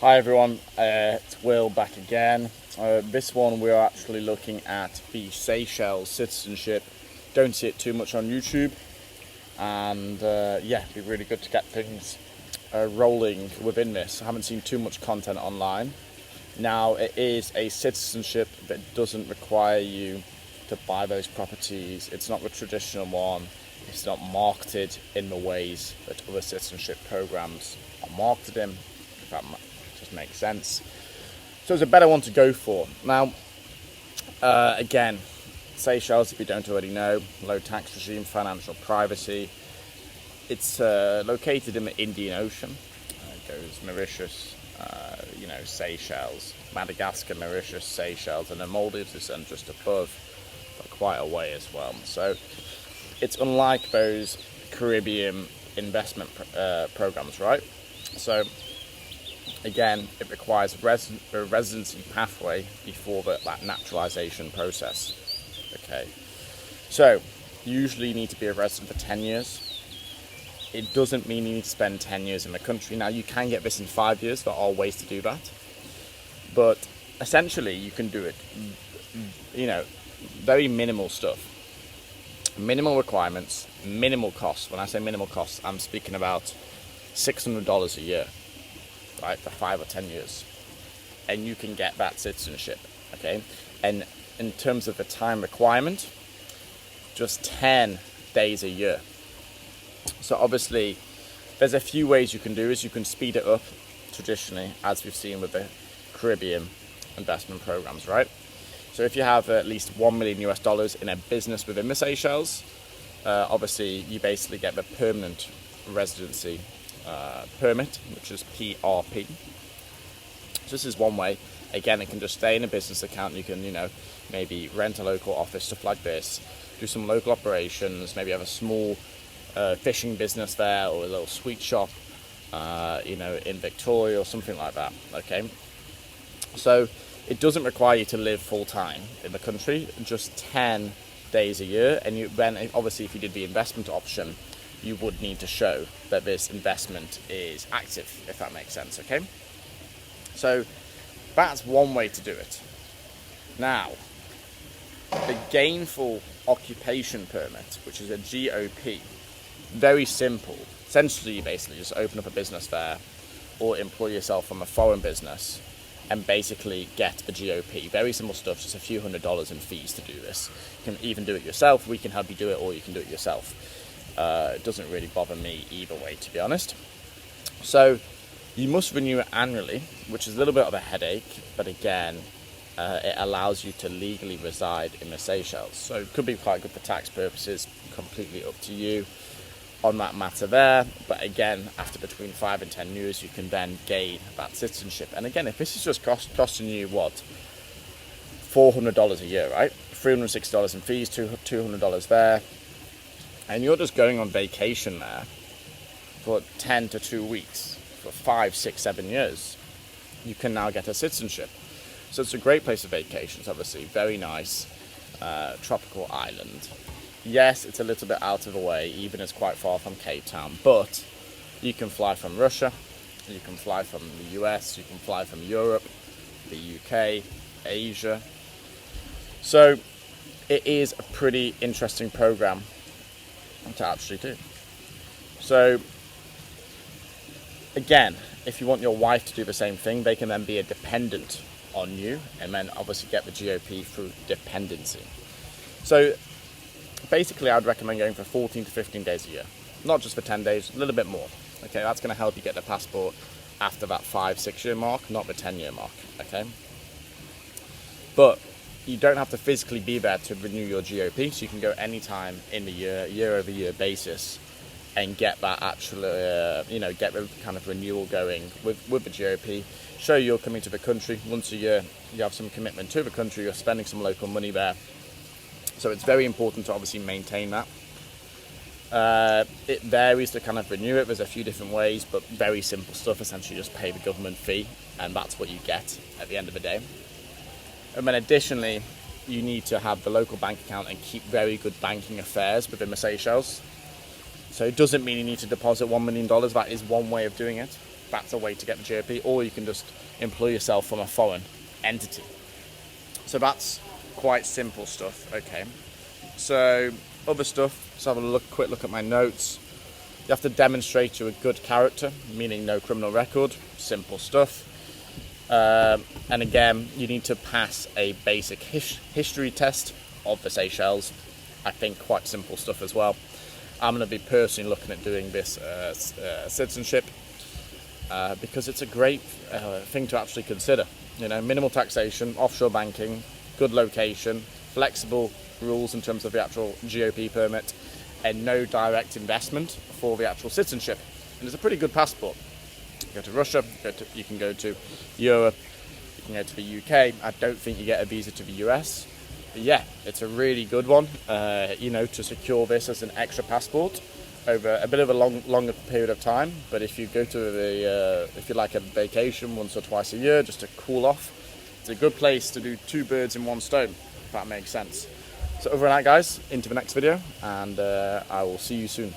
Hi everyone, it's Will back again. This one we're actually looking at the Seychelles Citizenship. Don't see it too much on YouTube, and it'd be really good to get things rolling within this. I haven't seen too much content online. Now it is a citizenship that doesn't require you to buy those properties. It's not the traditional one. It's not marketed in the ways that other citizenship programs are marketed in, if that just makes sense. So it's a better one to go for. Now, again, Seychelles, if you don't already know, low tax regime, financial privacy. It's located in the Indian Ocean. It goes Mauritius, Seychelles, Madagascar, Mauritius, Seychelles, and then Maldives is then just above, but quite a way as well. So it's unlike those Caribbean investment programs, right? So again, it requires a residency pathway before that naturalization process. Okay, so usually you need to be a resident for 10 years. It doesn't mean you need to spend 10 years in the country. Now, you can get this in 5 years. There are ways to do that. But essentially, you can do it, very minimal stuff. Minimal requirements, minimal costs. When I say minimal costs, I'm speaking about $600 a year, right, for 5 or 10 years. And you can get that citizenship, okay? And in terms of the time requirement, just 10 days a year. So obviously, there's a few ways you can do is you can speed it up traditionally, as we've seen with the Caribbean investment programs, right? So if you have at least $1 million US in a business within the Seychelles, obviously you basically get the permanent residency permit, which is PRP. So this is one way. Again, it can just stay in a business account. You can, maybe rent a local office, stuff like this, do some local operations, maybe have a small fishing business there, or a little sweet shop, in Victoria or something like that. Okay, so it doesn't require you to live full time in the country, just 10 days a year. And then obviously, if you did the investment option, you would need to show that this investment is active, if that makes sense. Okay, so that's one way to do it. Now, the Gainful Occupation Permit, which is a GOP, very simple. Essentially, you basically just open up a business there or employ yourself from a foreign business and basically get a GOP. Very simple stuff, just a few $100s in fees to do this. You can even do it yourself. We can help you do it, or you can do it yourself. It doesn't really bother me either way, to be honest. So you must renew it annually, which is a little bit of a headache, but again, it allows you to legally reside in the Seychelles. So it could be quite good for tax purposes, completely up to you on that matter there. But again, after between 5 and 10 years, you can then gain that citizenship. And again, if this is just costing you $400 a year, right? $360 in fees, $200 there, and you're just going on vacation there for 10 to 2 weeks for 5, 6, 7 years, you can now get a citizenship. So it's a great place for vacations, obviously, very nice, tropical island. Yes, it's a little bit out of the way, even it's quite far from Cape Town, but you can fly from Russia, you can fly from the US, you can fly from Europe, the UK, Asia. So it is a pretty interesting program to actually do. So again, if you want your wife to do the same thing, they can then be a dependent on you and then obviously get the GOP through dependency. So basically, I'd recommend going for 14 to 15 days a year, not just for 10 days, a little bit more. Okay, that's going to help you get the passport after that 5-6 year mark, not the 10-year mark. Okay, but you don't have to physically be there to renew your GOP, so you can go anytime in the year over year basis, and get that actual, get the kind of renewal going with the GOP. Show you're coming to the country once a year. You have some commitment to the country. You're spending some local money there. So it's very important to obviously maintain that. It varies to kind of renew it. There's a few different ways, but very simple stuff. Essentially, just pay the government fee, and that's what you get at the end of the day. And then additionally, you need to have the local bank account and keep very good banking affairs within the Seychelles. So it doesn't mean you need to deposit $1 million. That is one way of doing it. That's a way to get the GOP, or you can just employ yourself from a foreign entity. So that's quite simple stuff. Okay, so other stuff, let's have a quick look at my notes. You have to demonstrate you're a good character, meaning no criminal record. Simple stuff. And again, you need to pass a basic history test of the Seychelles. I think quite simple stuff as well. I'm going to be personally looking at doing this citizenship because it's a great thing to actually consider. You know, minimal taxation, offshore banking, good location, flexible rules in terms of the actual GOP permit, and no direct investment for the actual citizenship. And it's a pretty good passport. You go to Russia, you can go to Europe, you can go to the UK. I don't think you get a visa to the US. But yeah, it's a really good one, you know, to secure this as an extra passport over a bit of a longer period of time. But if you go to if you like a vacation once or twice a year just to cool off, it's a good place to do two birds in one stone, if that makes sense. So over and out, guys, into the next video, and I will see you soon.